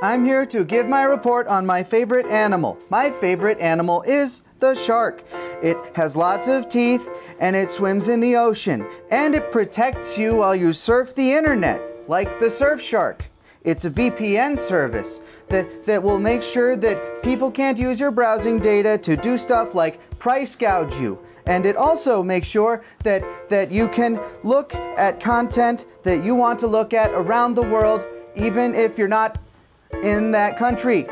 I'm here to give my report on my favorite animal. My favorite animal is the shark. It has lots of teeth and it swims in the ocean. And it protects you while you surf the internet, like the Surfshark. It's a VPN service that will make sure that people can't use your browsing data to do stuff like price gouge you. And it also makes sure that you can look at content that you want to look at around the world, even if you're not in that country.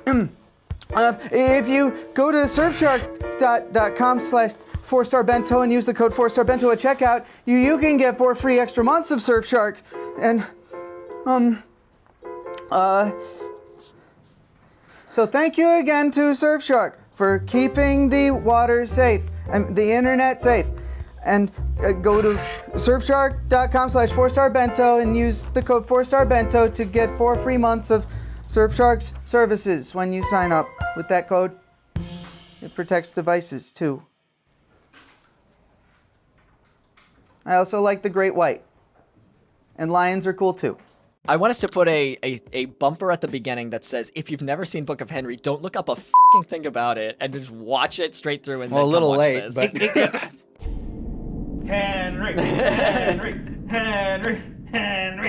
If you go to surfshark.com/4starbento and use the code 4starbento at checkout, you can get 4 free extra months of Surfshark. And so thank you again to Surfshark for keeping the water safe and the internet safe. And go to surfshark.com/4starbento and use the code 4starbento to get 4 free months of Surfshark's services when you sign up with that code. It protects devices too. I also like the great white. And lions are cool too. I want us to put a bumper at the beginning that says, if you've never seen Book of Henry, don't look up a f***ing thing about it and just watch it straight through and then come watch this. But Henry.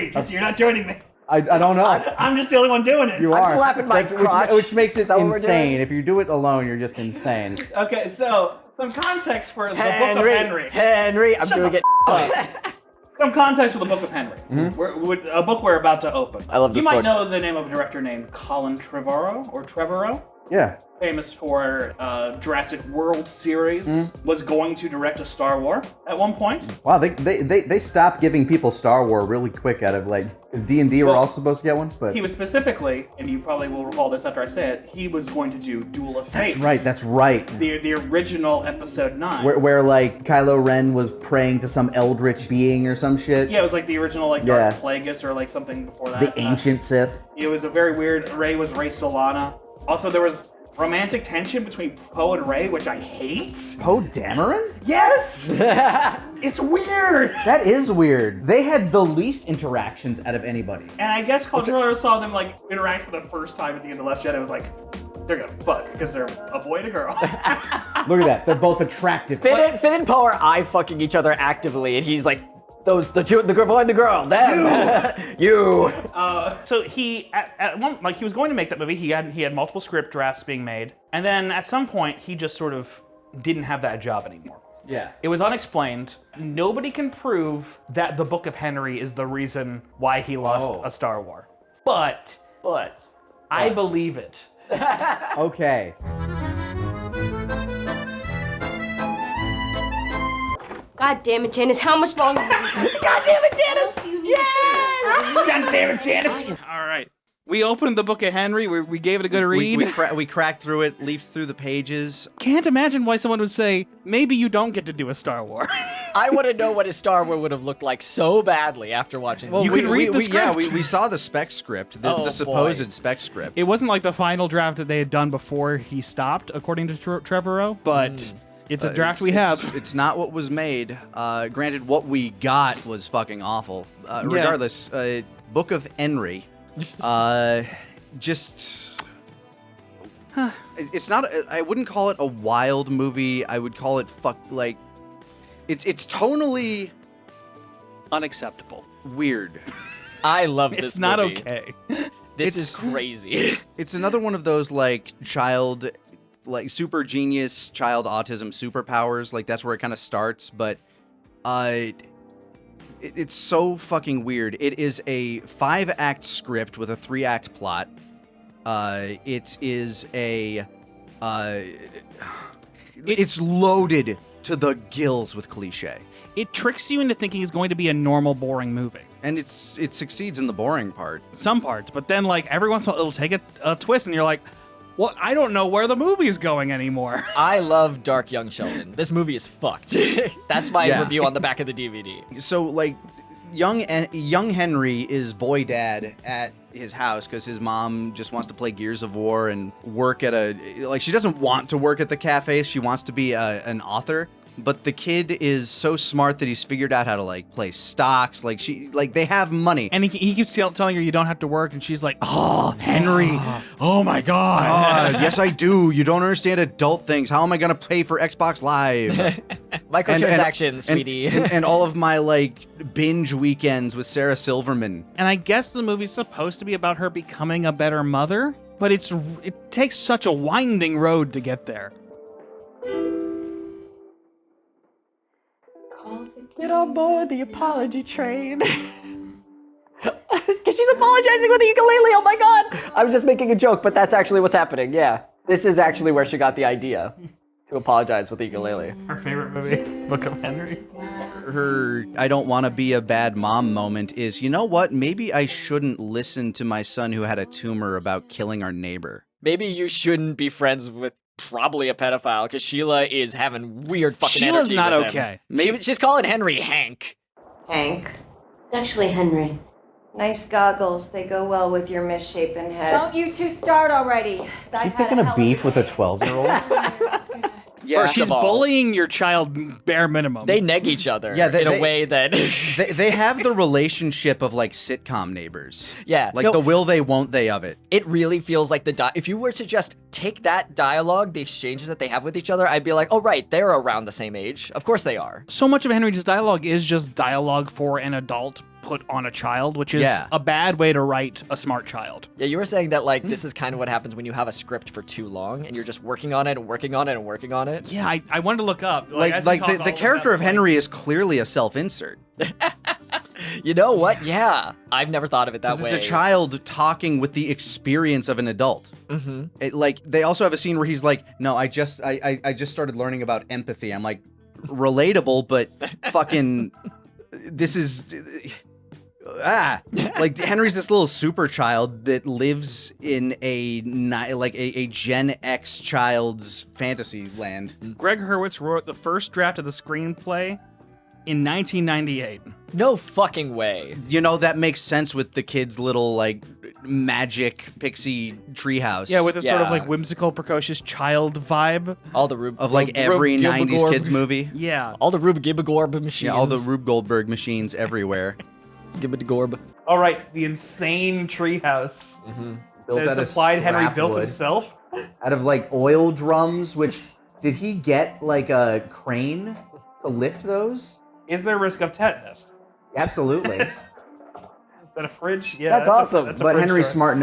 Just, you're not joining me. I don't know. I'm just the only one doing it. You I'm are. slapping my crotch. Which makes it Is that what we're insane. doing? If you do it alone, you're just insane. Okay, so some context for the Book of Henry. Henry, I'm Shut doing the it. Some context for the Book of Henry. A book we're about to open. I love this You might book. know the name of a director named Colin Trevorrow. Yeah. Famous for Jurassic World series. Was going to direct a Star Wars at one point. Wow, they stopped giving people Star Wars really quick out of because D&D were also supposed to get one, but He was specifically, and you probably will recall this after I say it, he was going to do Duel of Fates. That's right. The original episode 9. Where Kylo Ren was praying to some eldritch being or some shit. Yeah, it was like the original Darth Plagueis or something before that. The ancient Sith. It was a very weird. Rey was Rey Solana. Also, there was romantic tension between Poe and Rey, which I hate. Poe Dameron? Yes! It's weird! That is weird. They had the least interactions out of anybody. And I guess Colin saw them interact for the first time at the end of Last Jedi. It was like, they're gonna fuck because they're a boy and a girl. Look at that. They're both attractive. Finn and Poe are eye fucking each other actively, and he's like, the girl behind the girl, them, you. So he at one he was going to make that movie. He had multiple script drafts being made, and then at some point he just sort of didn't have that job anymore. Yeah. It was unexplained. Nobody can prove that the Book of Henry is the reason why he lost a Star Wars. But I believe it. Okay. God damn it, Janice, how much longer does this take? God damn it, Janice! Yes! God damn it, Janice! All right. We opened the Book of Henry. We gave it a good read. We cracked through it, leafed through the pages. Can't imagine why someone would say, maybe you don't get to do a Star Wars. I want to know what a Star Wars would have looked like so badly after watching this. Well, You can read the script. Yeah, we saw the spec script, the supposed spec script. It wasn't like the final draft that they had done before he stopped, according to Trevorrow, but it's a draft we have. It's not what was made. Granted, what we got was fucking awful. Regardless, Book of Henry, just... It's not... I wouldn't call it a wild movie. I would call it It's tonally... Unacceptable. Weird. I love this It's not movie. okay. This is crazy. It's another one of those super genius child autism superpowers. That's where it kind of starts, but it's so fucking weird. It is a 5-act script with a 3-act plot. It is it's loaded to the gills with cliche. It tricks you into thinking it's going to be a normal, boring movie. And it succeeds in the boring part. Some parts, but then every once in a while it'll take a twist and you're like, well, I don't know where the movie's going anymore. I love Dark Young Sheldon. This movie is fucked. That's my review on the back of the DVD. So, young Henry is boy dad at his house because his mom just wants to play Gears of War and work at she doesn't want to work at the cafe. She wants to be an author. but the kid is so smart that he's figured out how to like play stocks. Like they have money. And he keeps telling her you don't have to work, and she's like, oh, Henry, oh my God. Yes, I do. You don't understand adult things. How am I gonna pay for Xbox Live? Microtransactions, sweetie. And all of my like binge weekends with Sarah Silverman. And I guess the movie's supposed to be about her becoming a better mother, but it takes such a winding road to get there. Get on board the apology train. Because she's apologizing with the ukulele, oh my god! I was just making a joke, but that's actually what's happening, yeah. This is actually where she got the idea, to apologize with the ukulele. Her favorite movie, Book of Henry. Her I don't want to be a bad mom moment is, you know what? Maybe I shouldn't listen to my son who had a tumor about killing our neighbor. Maybe you shouldn't be friends with probably a pedophile, because Sheila is having weird fucking Sheila's energy not with okay. him. She's calling Henry Hank. Hank. It's actually Henry. Nice goggles. They go well with your misshapen head. Don't you two start already. Is he picking a beef with a 12-year-old? Yeah, First She's of all, bullying your child bare minimum. They neg each other Yeah, in a way that... they have the relationship of like sitcom neighbors. Yeah. Like no, the will they, won't they of it. It really feels like if you were to just take that dialogue, the exchanges that they have with each other, I'd be like, oh right, they're around the same age. Of course they are. So much of Henry's dialogue is just dialogue for an adult put on a child, which is a bad way to write a smart child. Yeah, you were saying that like this is kind of what happens when you have a script for too long and you're just working on it and working on it and working on it. Yeah, I wanted to look up. Like the character of Henry is clearly a self-insert. You know what? Yeah. I've never thought of it that way. It's a child talking with the experience of an adult. Mm-hmm. Like they also have a scene where he's like, no, I just started learning about empathy. I'm like, relatable, but fucking this is... like Henry's this little super child that lives in a Gen X child's fantasy land. Greg Hurwitz wrote the first draft of the screenplay in 1998. No fucking way. You know, that makes sense with the kid's little like magic pixie treehouse. Yeah, with a sort of like whimsical, precocious child vibe. All the of like every 90s kids movie. Yeah. All the Rube Gibbigorb machines. Yeah, all the Rube Goldberg machines everywhere. Gibbigorb. All right, the insane treehouse. Built It's out of implied Henry scrap built wood. himself. Out of like oil drums, which did he get like a crane to lift those? Is there risk of tetanus? Absolutely. Is that a fridge? Yeah, That's awesome. That's a But fridge Henry's door.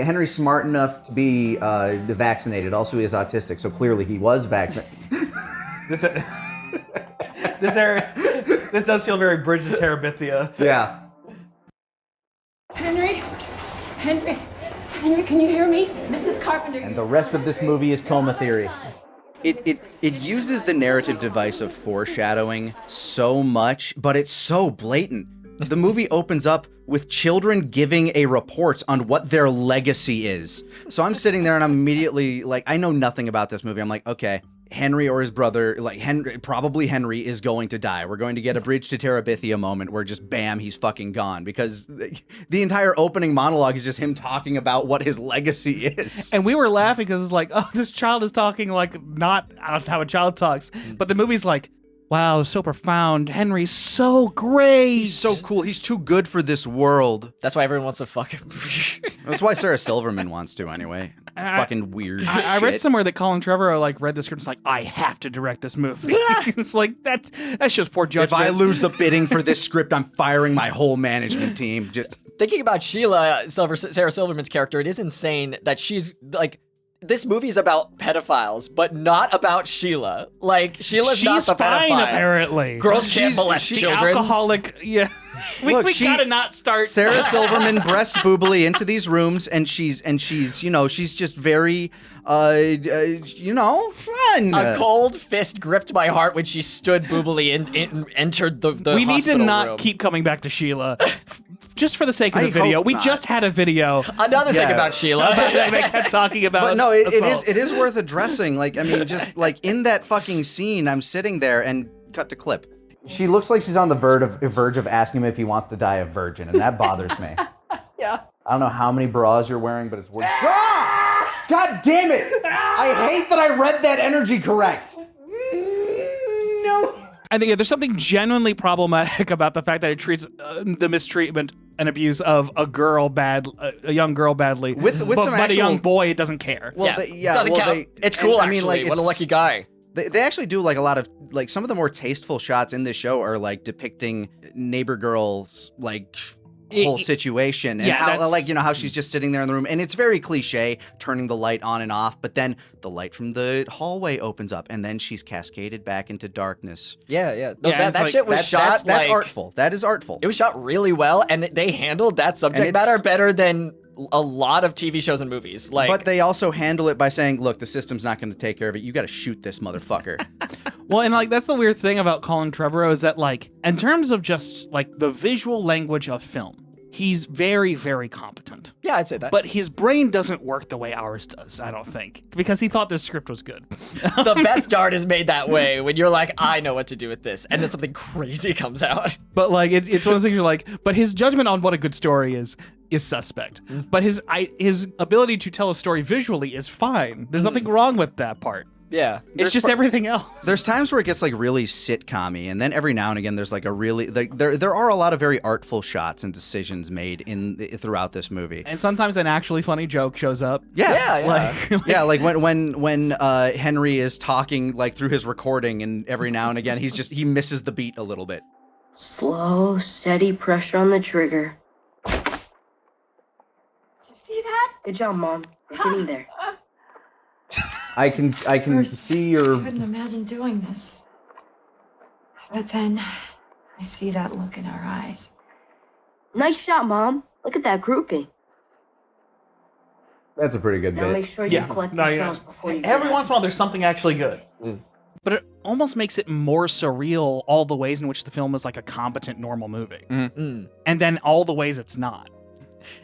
Henry's smart enough to be vaccinated. Also, he is autistic, so clearly he was vaccinated. This this does feel very Bridge to Terabithia. Yeah. Henry, can you hear me? Mrs. Carpenter. And the rest of this movie is coma theory. It uses the narrative device of foreshadowing so much, but it's so blatant. The movie opens up with children giving a report on what their legacy is. So I'm sitting there and I'm immediately like, I know nothing about this movie. I'm like, okay, Henry or his brother, like probably Henry is going to die. We're going to get a Bridge to Terabithia moment where just bam, he's fucking gone, because the entire opening monologue is just him talking about what his legacy is. And we were laughing because it's like, oh, this child is talking like not how a child talks. But the movie's like, wow, so profound. Henry's so great. He's so cool. He's too good for this world. That's why everyone wants to fuck him. That's why Sarah Silverman wants to anyway. Fucking weird shit. I read somewhere that Colin Trevorrow like read the script and was like, I have to direct this movie. It's like that shows poor judgment. If I lose the bidding for this script, I'm firing my whole management team. Just Thinking about Sarah Silverman's character, it is insane that she's like, this movie's about pedophiles, but not about Sheila. Like, Sheila's not she's the fine pedophile. apparently. Girls can't She's- molest The children. alcoholic, yeah. We gotta not start. Sarah Silverman breasts boobily into these rooms, and she's you know, she's just very you know, fun. A cold fist gripped my heart when she stood boobily and entered the We need to hospital not room. keep coming back to Sheila. Just for the sake of the I video. hope We not. just had a video. Another thing Yeah. about Sheila. They kept talking about But no, it assault. is worth addressing. Like, I mean, just like in that fucking scene, I'm sitting there and cut to clip. She looks like she's on the verge of asking him if he wants to die a virgin, and that bothers me. Yeah. I don't know how many bras you're wearing, but it's worth. God damn it! I hate that I read that energy correct. No. I think there's something genuinely problematic about the fact that it treats the mistreatment and abuse of a young girl badly. With but, some but a young actual- boy, it doesn't care. Well, Doesn't count. It's cool, I mean, actually. like, What a it's- lucky guy. They actually do like a lot of like some of the more tasteful shots in this show are like depicting neighbor girls like whole situation and yeah, how that's- like how she's just sitting there in the room and it's very cliche turning the light on and off, but then the light from the hallway opens up and then she's cascaded back into darkness. Yeah. No, Yeah, that it's shit was shot that's like, artful. That is artful. It was shot really well, and they handled that subject it's- matter better than a lot of TV shows and movies. Like, But they also handle it by saying, look, the system's not going to take care of it. You got to shoot this motherfucker. Well, and like that's the weird thing about Colin Trevorrow is that like in terms of just like the visual language of film, he's very, very competent. yeah, I'd say that. But his brain doesn't work the way ours does, I don't think, because he thought this script was good. the best art is made that way when you're like, I know what to do with this, and then something crazy comes out. But like it's one of those things you're like, but his judgment on what a good story is suspect. But his ability to tell a story visually is fine. There's nothing wrong with that part. Yeah. It's just everything else. There's times where it gets like really sitcom-y, and then every now and again there's like a really like there are a lot of very artful shots and decisions made throughout this movie. And sometimes an actually funny joke shows up. Yeah. Like, Yeah, like when Henry is talking like through his recording, and every now and again he misses the beat a little bit. Slow, steady pressure on the trigger. Did you see that? Good job, Mom. You're getting there. I can First, see your. I couldn't imagine doing this. But then I see that look in our eyes. Nice shot, Mom. Look at that grouping. That's a pretty good Now make sure you collect the shells before you Every get once in a while, there's something actually good. but it almost makes it more surreal all the ways in which the film is like a competent normal movie. And then all the ways it's not.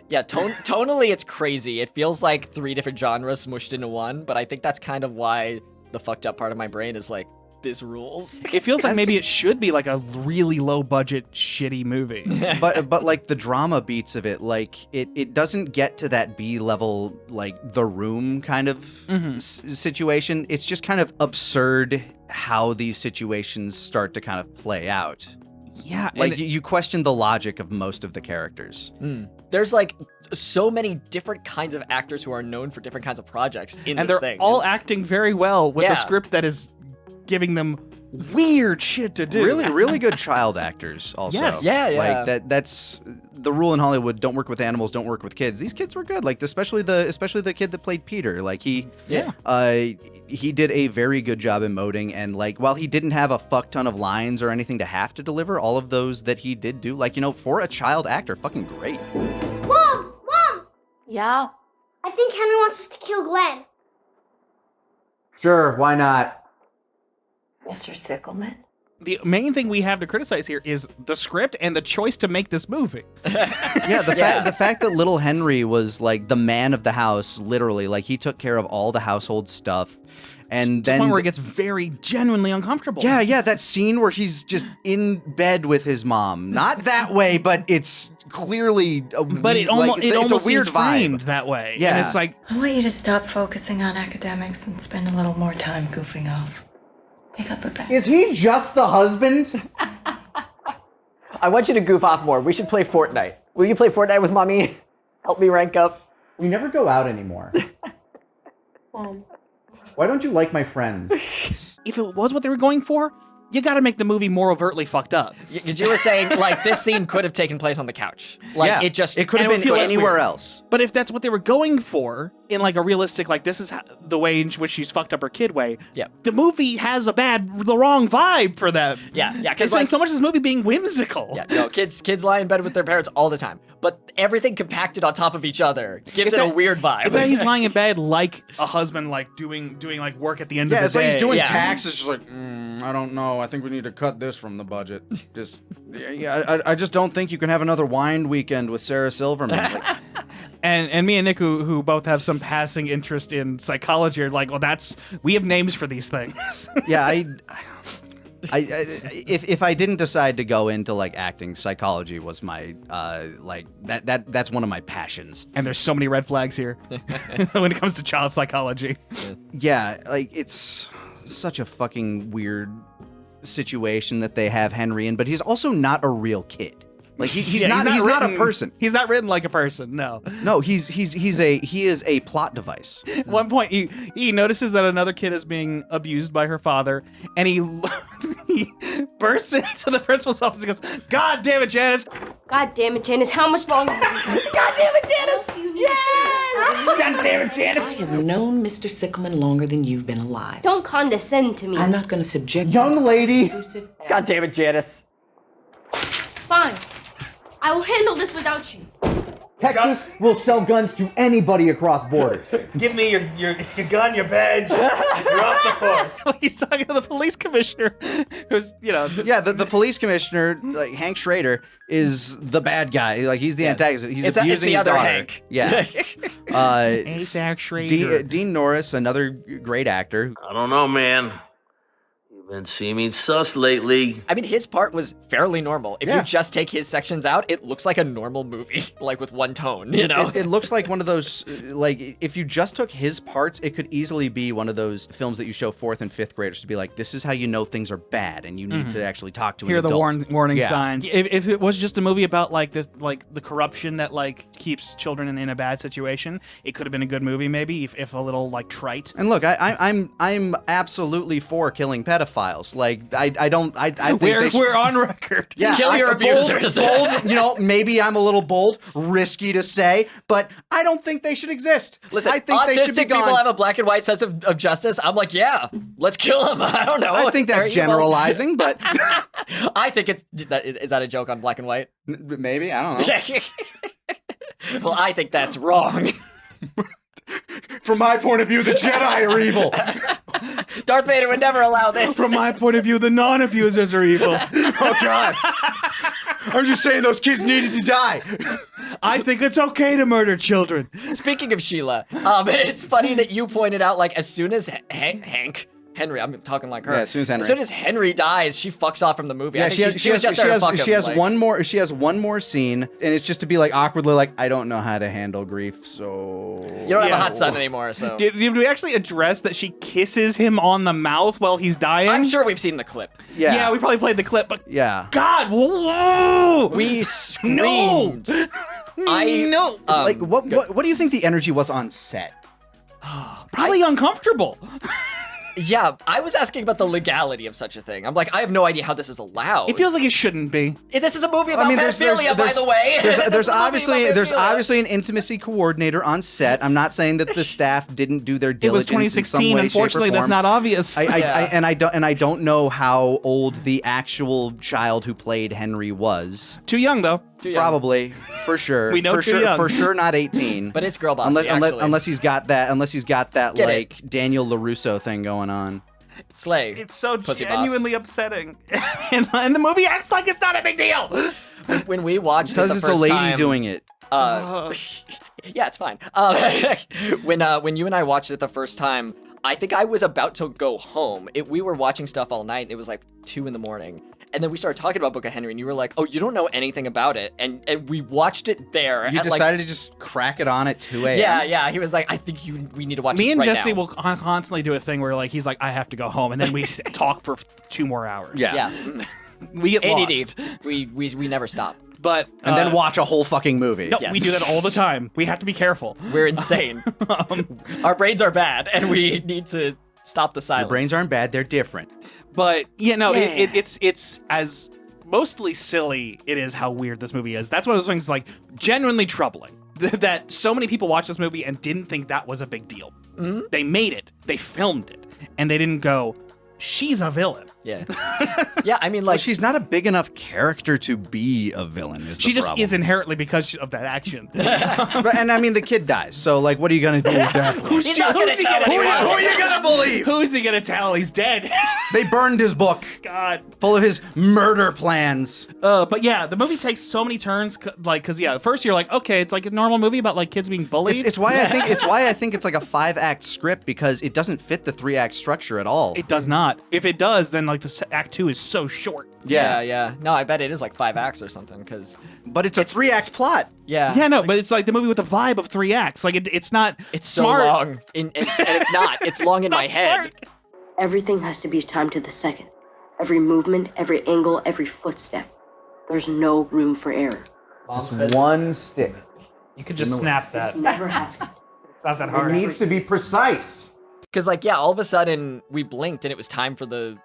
Yeah, tonally it's crazy. It feels like 3 different genres smushed into one, but I think that's kind of why the fucked up part of my brain is like, this rules. It feels like That's- maybe it should be like a really low budget shitty movie. But like the drama beats of it, like it doesn't get to that B level like The Room kind of situation. It's just kind of absurd how these situations start to kind of play out. Yeah, Like and you question the logic of most of the characters. There's like so many different kinds of actors who are known for different kinds of projects in and this they're thing. all acting very well with Yeah. a script that is giving them weird shit to do. Really good child actors also. Yes. Yeah. Like that's the rule in Hollywood, don't work with animals, don't work with kids. These kids were good. Like especially the kid that played Peter. Like he did a very good job emoting, and like while he didn't have a fuck ton of lines or anything to have to deliver, all of those that he did do, like, for a child actor, fucking great. Mom! Yeah? I think Henry wants us to kill Glenn. Sure, why not? Mr. Sickleman? The main thing we have to criticize here is the script and the choice to make this movie. Yeah, the fact that little Henry was like the man of the house, literally, like he took care of all the household stuff. And To the then point where it gets very genuinely uncomfortable. Yeah, that scene where he's just in bed with his mom. Not that way, but it's clearly But it like, almost it's almost a weird seems framed vibe. that way. Yeah. And it's like, I want you to stop focusing on academics and spend a little more time goofing off. Pick up a bag. Is he just the husband? I want you to goof off more. We should play Fortnite. Will you play Fortnite with mommy? Help me rank up. We never go out anymore. Why don't you like my friends? if it was what they were going for, you gotta make the movie more overtly fucked up. Because you were saying, like, this scene could have taken place on the couch. Like, Yeah, it just... it could have and it been would feel less anywhere weird. else. But if that's what they were going for, in like a realistic, like this is the way in which she's fucked up her kid way, Yeah. the movie has the wrong vibe for them. Yeah, They because, spend like... so much of this movie being whimsical. Yeah, no, kids lie in bed with their parents all the time. But everything compacted on top of each other gives it a weird vibe. It's that he's lying in bed like a husband, like doing like work at the end of the day. Yeah, it's like he's doing Yeah. taxes. Just like, I don't know. I think we need to cut this from the budget. I just don't think you can have another wine weekend with Sarah Silverman. Like, And me and Nick, who both have some passing interest in psychology, are like, well, we have names for these things. yeah, if I didn't decide to go into like acting, psychology was my that's one of my passions. And there's so many red flags here when it comes to child psychology. Yeah, like it's such a fucking weird situation that they have Henry in, but he's also not a real kid. Like he's Yeah, not a written- person. He's not written like a person. No. No, he is a plot device. At one point, he notices that another kid is being abused by her father, and he bursts into the principal's office and goes, "God damn it, Janice! God damn it, Janice. How much longer does this take? God damn it, Janice! Yes! God damn it, Janice!" I have known Mr. Sickleman longer than you've been alive. Don't condescend to me. I'm not going to subject Young lady. God damn it, Janice. Fine. I will handle this without you. Texas will sell guns to anybody across borders. Give me your gun, your badge. You're off the force. He's talking to the police commissioner, who's, Yeah, the police commissioner, like Hank Schrader, is the bad guy. Like he's the antagonist. He's abusing the his other daughter. Hank. Yeah. Ace Hank Schrader. Dean Norris, another great actor. I don't know, man. You've been seeming sus lately. I mean, his part was fairly normal. If Yeah. you just take his sections out, it looks like a normal movie, like with one tone, you know? It looks like one of those, like, if you just took his parts, it could easily be one of those films that you show 4th and 5th graders to be like, this is how you know things are bad, and you need to actually talk to an Hear the adult. warning Yeah. signs. If it was just a movie about like this, like the corruption that like keeps children in a bad situation, it could have been a good movie maybe if a little like trite. And look, I'm absolutely for killing pedophiles. Like, I think they should, We're on record. yeah, Kill your abusers. Bold, maybe I'm a little bold, risky to say, but I don't think they should exist. Listen, I think they should be autistic people gone. have a black and white sense of justice. I'm like, yeah, let's kill them. I don't know. I think They're that's evil. generalizing, but I think is that a joke on black and white? maybe, I don't know. Well, I think that's wrong. From my point of view, the Jedi are evil. Darth Vader would never allow this. From my point of view, the non-abusers are evil. Oh, God. I'm just saying those kids needed to die. I think it's okay to murder children. Speaking of Sheila, it's funny that you pointed out, like, as soon as Henry, I'm talking like her. Yeah, as soon as Henry. Dies, she fucks off from the movie. Yeah, I think she was just there to fuck him, she has like- one more scene, and it's just to be like awkwardly like, I don't know how to handle grief, so You don't have a hot son anymore, so. Did we actually address that she kisses him on the mouth while he's dying? I'm sure we've seen the clip. yeah, Yeah, we probably played the clip, but yeah. God, whoa! We screamed. No. Like what do you think the energy was on set? Probably uncomfortable. Yeah, I was asking about the legality of such a thing. I'm like, I have no idea how this is allowed. It feels like it shouldn't be. This is a movie about pedophilia, by the way. This is There's a movie obviously about there's pedophilia. obviously an intimacy coordinator on set. I'm not saying that the staff didn't do their It was diligence in some 2016. way, Unfortunately, shape, or that's form. not obvious. I don't know how old the actual child who played Henry was. Too young though. Too young. Probably, for sure. We know for too sure, young. for sure not 18. But it's girl bossy, unless he's got that Get like Daniel LaRusso thing going on. Slay. It's so Pussy genuinely upsetting, and the movie acts like it's not a big deal. When we watched it Because the it's first a lady time, doing it. Yeah, it's fine. When you and I watched it the first time, I think I was about to go home. We were watching stuff all night, and it was like 2 a.m. And then we started talking about Book of Henry, and you were like, oh, you don't know anything about it. And we watched it there. You at decided to just crack it on at 2 a.m. Yeah. He was like, I think we need to watch it Me and right Jesse now. will constantly do a thing where like he's like, I have to go home, and then we talk for 2 more hours. Yeah. We get lost. ADD. We never stop. But And then watch a whole fucking movie. No, Yes. we do that all the time. We have to be careful. We're insane. Our brains are bad, and we need to stop the silence. Your brains aren't bad, they're different. But it's as mostly silly it is how weird this movie is. That's one of those things like genuinely troubling that so many people watched this movie and didn't think that was a big deal. Mm-hmm. They made it, they filmed it, and they didn't go, she's a villain. Yeah. Yeah, I mean, Like, like, she's not a big enough character to be a villain. Is the She just problem. is inherently because of that action. And I mean, the kid dies. So, like, what are you gonna do with that? he's not gonna tell Who anyone. are you gonna believe? Who's he gonna tell? He's dead. They burned his book, God. full of his murder plans. But yeah, the movie takes so many turns. Because at first you're like, okay, it's like a normal movie about like kids being bullied. It's why I think it's like a 5-act script, because it doesn't fit the 3-act structure at all. It does not. If it does, then like the act 2 is so short. Yeah. No, I bet it is like 5 acts or something, because But it's a 3-act plot. Yeah, no, but it's like the movie with a vibe of 3 acts. Like it's not. it's smart. so long. And it's not. It's long in my head. Everything has to be timed to the second. Every movement, every angle, every footstep. There's no room for error. Just one stick. You could just snap that. This never happens. It's not that It hard. needs to be precise. Because, like, yeah, all of a sudden we blinked and it was time for the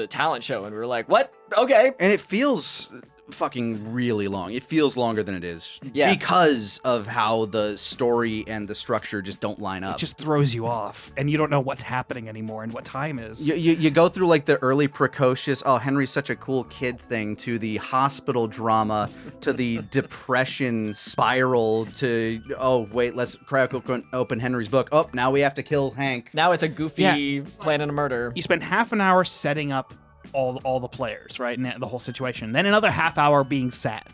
talent show, and we were like, what? Okay. And it feels fucking really long. It feels longer than it is. Yeah. Because of how the story and the structure just don't line up. It just throws you off, and you don't know what's happening anymore and what time is. You go through like the early precocious, oh, Henry's such a cool kid thing, to the hospital drama, to the depression spiral, to, oh, wait, let's crack open Henry's book. Oh, now we have to kill Hank. Now it's a goofy planning a murder. You spend half an hour setting up all the players, right, and the whole situation. Then another half hour being sad.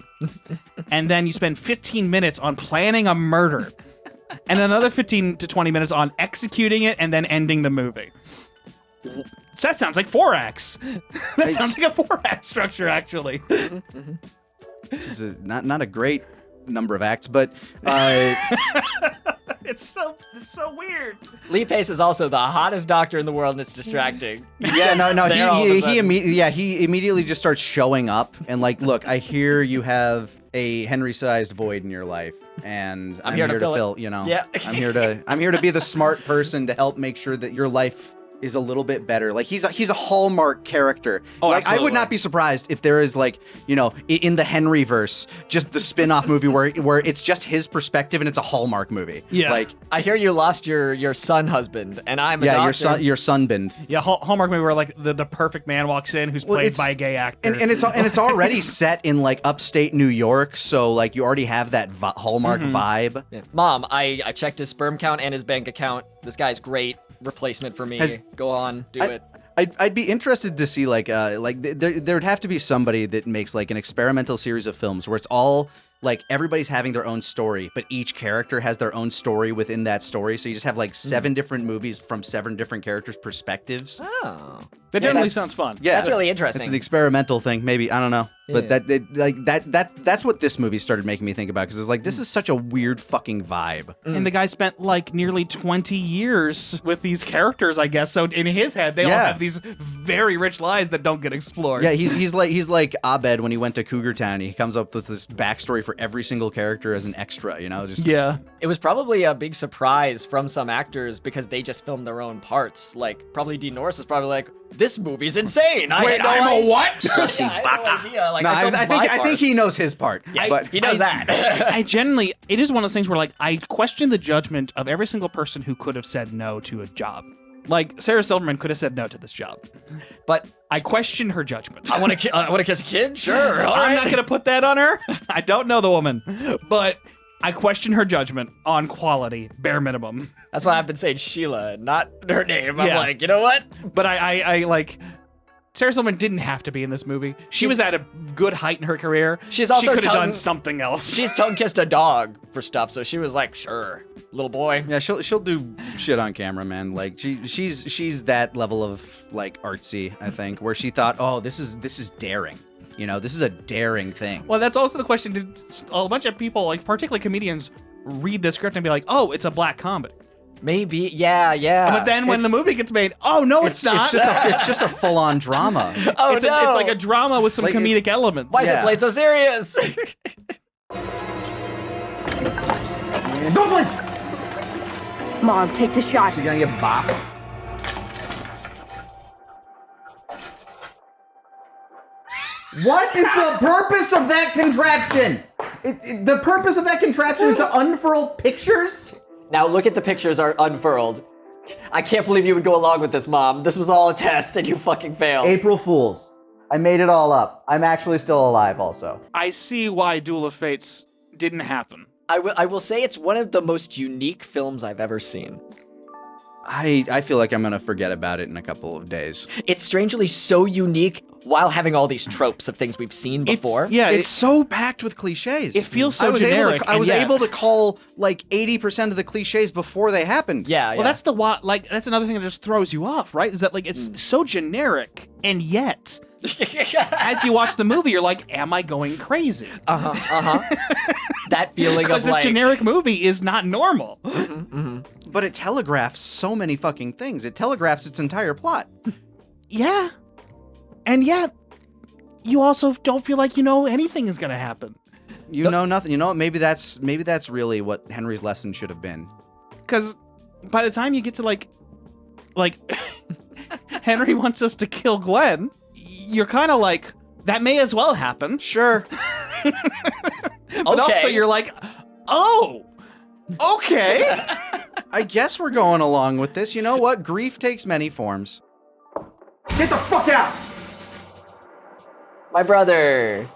And then you spend 15 minutes on planning a murder. And another 15 to 20 minutes on executing it and then ending the movie. So that sounds like 4 acts. That sounds like a 4-act structure, actually. Which is not a great number of acts, but It's so weird. Lee Pace is also the hottest doctor in the world, and it's distracting. yeah, no, there all of a he sudden. immediately just starts showing up and like, look, I hear you have a Henry-sized void in your life, and I'm here to fill it. You know, Yeah. I'm here to be the smart person to help make sure that your life is a little bit better. Like he's a Hallmark character. Oh, like I would absolutely. not be surprised if there is like, you know, in the Henry verse, just the spin-off movie where it's just his perspective and it's a Hallmark movie. Yeah. Like I hear you lost your son husband, and I'm a doctor. your sunbend. Yeah, Hallmark movie where like the perfect man walks in who's played it's- by a gay actor. And it's already set in like upstate New York, so like you already have that Hallmark vibe. Yeah. Mom, I checked his sperm count and his bank account. This guy's great. Replacement for me. Go on, do it. I'd be interested to see like there'd have to be somebody that makes like an experimental series of films where it's all like everybody's having their own story, but each character has their own story within that story. So you just have like 7 different movies from 7 different characters' perspectives. Oh. that generally sounds fun. Yeah, That's really interesting. It's an experimental thing, maybe, I don't know, but Yeah. that's what this movie started making me think about, because it's like this is such a weird fucking vibe. And the guy spent like nearly 20 years with these characters, I guess. So in his head, they all have these very rich lives that don't get explored. Yeah, he's like Abed when he went to Cougar Town. He comes up with this backstory for every single character as an extra, you know? Just It was probably a big surprise from some actors because they just filmed their own parts. Like, probably Dean Norris was probably like, this movie's insane. Wait, I'm a what? Yeah, I had no idea. Like, No, I think he parts. knows his part. Yeah, but he knows that. I genuinely, it is one of those things where like I question the judgment of every single person who could have said no to a job. Like Sarah Silverman could have said no to this job, but I question her judgment. I want to kiss a kid. Sure, all I'm right. not gonna put that on her. I don't know the woman, but I question her judgment on quality, bare minimum. That's why I've been saying Sheila, not her name. I'm Yeah. like, you know what? But I like. Sarah Silverman didn't have to be in this movie. She was at a good height in her career. She's also she could have tongue- done something else. She's tongue kissed a dog for stuff, so she was like, sure, little boy. yeah, she'll do shit on camera, man. Like she's that level of like artsy, I think, where she thought, oh, this is daring. You know, this is a daring thing. Well, that's also the question. Did a bunch of people, like particularly comedians, read the script and be like, oh, it's a black comedy? Maybe, yeah. But then when the movie gets made, oh no, it's not. It's just a full-on drama. Oh, it's no. it's like a drama with some Like, comedic elements. Why is it played so serious? Go for it! Mom, take the shot. You're gonna get bopped. What is the purpose of that contraption? The purpose of that contraption is to unfurl pictures? Now look at the pictures are unfurled. I can't believe you would go along with this, Mom. This was all a test and you fucking failed. April Fools. I made it all up. I'm actually still alive also. I see why Duel of Fates didn't happen. I will say it's one of the most unique films I've ever seen. I feel like I'm gonna forget about it in a couple of days. It's strangely so unique while having all these tropes of things we've seen before. It's so packed with cliches. It feels so I was generic. I was and able to call like 80% of the cliches before they happened. Yeah, Well, that's that's another thing that just throws you off, right? Is that like it's so generic, and yet as you watch the movie, you're like, "Am I going crazy?" That feeling of Because this like generic movie is not normal. But it telegraphs so many fucking things. It telegraphs its entire plot. Yeah. And yet, you also don't feel like you know anything is going to happen. You know nothing. You know what? Maybe that's really what Henry's lesson should have been. Because by the time you get to like Henry wants us to kill Glenn, you're kind of like, that may as well happen. Sure. But also you're like, oh, okay. I guess we're going along with this. You know what? Grief takes many forms. Get the fuck out! My brother.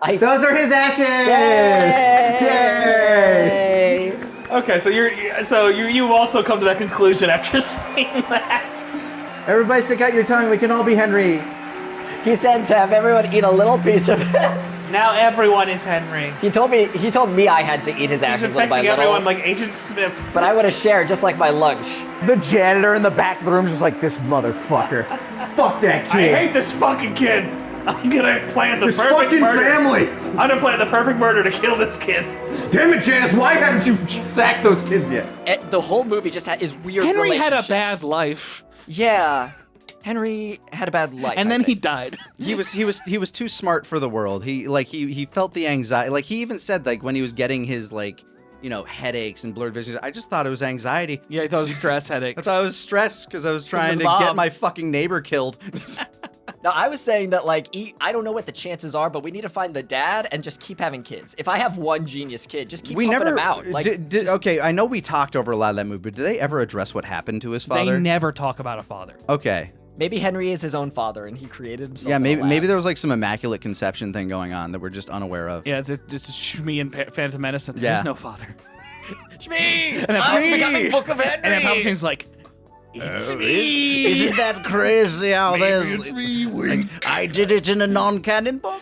Those are his ashes! Yay! Yay! Okay, so you also come to that conclusion after saying that. Everybody stick out your tongue. We can all be Henry. He said to have everyone eat a little piece of it. Now everyone is Henry. He told me I had to eat his He's ashes little by infecting little. everyone like Agent Smith. But I would have shared just like my lunch. The janitor in the back of the room is just like, this motherfucker. Fuck that I kid. hate this fucking kid. I'm gonna plan the This perfect fucking murder. family. I'm gonna plan the perfect murder to kill this kid. Damn it, Janice, why haven't you sacked those kids yet? The whole movie just is weird Henry had a relationships. bad life. Yeah. Henry had a bad life. And then he died. He was too smart for the world. He felt the anxiety. Like he even said like when he was getting his headaches and blurred vision. I just thought it was anxiety. Yeah, I thought it was stress headaches. I thought it was stress because I was trying his to mom. get my fucking neighbor killed. Now, I was saying that, I don't know what the chances are, but we need to find the dad and just keep having kids. If I have one genius kid, just keep pumping him out. Okay, I know we talked over a lot of that movie, but did they ever address what happened to his father? They never talk about a father. Okay. Maybe Henry is his own father and he created himself. Yeah, in a lab. maybe there was like some immaculate conception thing going on that we're just unaware of. Yeah, it's just Shmi and Phantom Menace, and Yeah. there is no father. Shmi! And then I'm becoming Book of Henry! And then Palpatine's like, it's me! Isn't that crazy how there's... I did it in a non-canon book.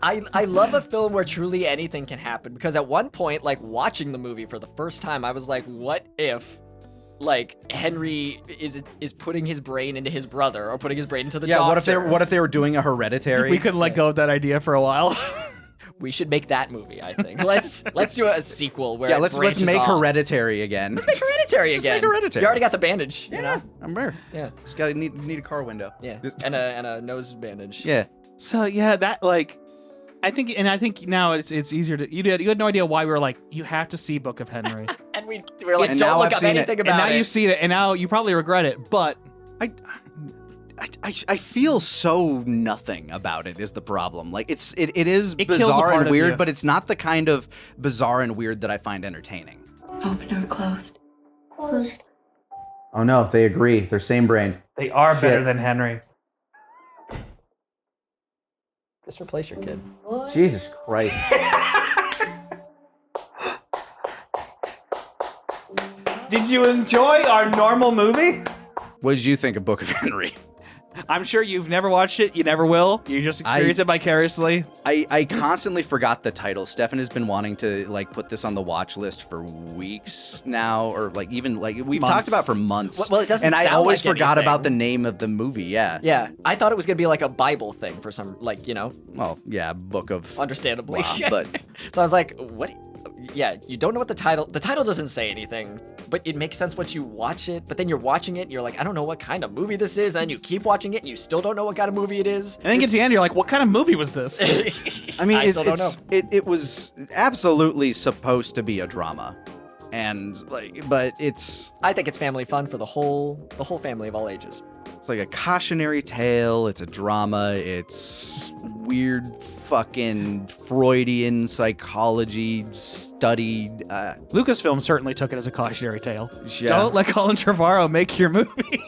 I love a film where truly anything can happen, because at one point, watching the movie for the first time, I was like, what if Henry is putting his brain into his brother or putting his brain into the doctor? What if they were doing a Hereditary? We couldn't let go of that idea for a while. We should make that movie, I think. Let's do a sequel where let's make Hereditary again. Let's make Hereditary again. Make Hereditary. You already got the bandage, you know? I'm there. Yeah. Just gotta need a car window. Yeah. And a nose bandage. Yeah. So yeah, that I think now it's easier to you had no idea why we were like, you have to see Book of Henry. And we were like, And don't now look I've up seen it. anything And about now it. you've seen it, and now you probably regret it, but I feel so nothing about it is the problem. Like it is It kills a bizarre part and of weird, you. but it's not the kind of bizarre and weird that I find entertaining. Open or closed? Closed. Oh no, they agree. They're same brain. They are better Shit. than Henry. Just replace your kid. Jesus Christ. Did you enjoy our normal movie? What did you think of Book of Henry? I'm sure you've never watched it. You never will. You just experience it vicariously. I constantly forgot the title. Stefan has been wanting to put this on the watch list for weeks now, or even we've Months. talked about it for months. Well, it doesn't and I sound always like forgot anything. about the name of the movie. Yeah. Yeah, I thought it was gonna be like a Bible thing for some, Well, yeah, Book of understandably. blah, but So I was like, what? Yeah, you don't know what the title doesn't say anything, but it makes sense once you watch it. But then you're watching it and you're like, I don't know what kind of movie this is. And then you keep watching it and you still don't know what kind of movie it is. And then get to the end, you're like, what kind of movie was this? I mean, still don't know. it was absolutely supposed to be a drama, and but I think it's family fun for the whole family of all ages. it's like a cautionary tale. It's a drama. It's weird fucking Freudian psychology study. Lucasfilm certainly took it as a cautionary tale. Yeah. Don't let Colin Trevorrow make your movie.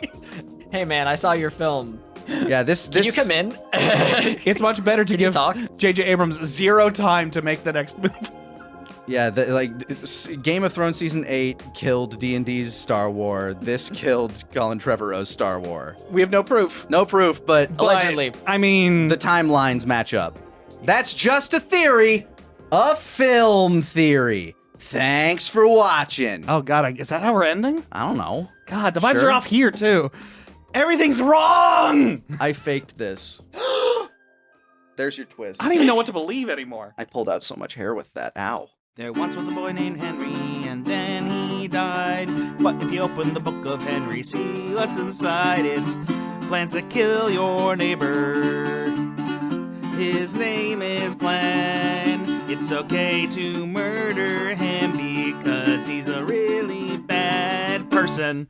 Hey man, I saw your film. Yeah, this Can you come in? It's much better to Can you give talk? J.J. Abrams zero time to make the next movie. Yeah, Game of Thrones season 8 killed D&D's Star Wars. This killed Colin Trevorrow's Star Wars. We have no proof. No proof, but Allegedly. I mean, the timelines match up. That's just a theory, a film theory. Thanks for watching. oh god, is that how we're ending? I don't know. God, the vibes Sure. are off here too. Everything's wrong. I faked this. There's your twist. I don't even know what to believe anymore. I pulled out so much hair with that. Ow. There once was a boy named Henry, and then he died. But if you open the Book of Henry, see what's inside. It's plans to kill your neighbor. His name is Glenn. It's okay to murder him because he's a really bad person.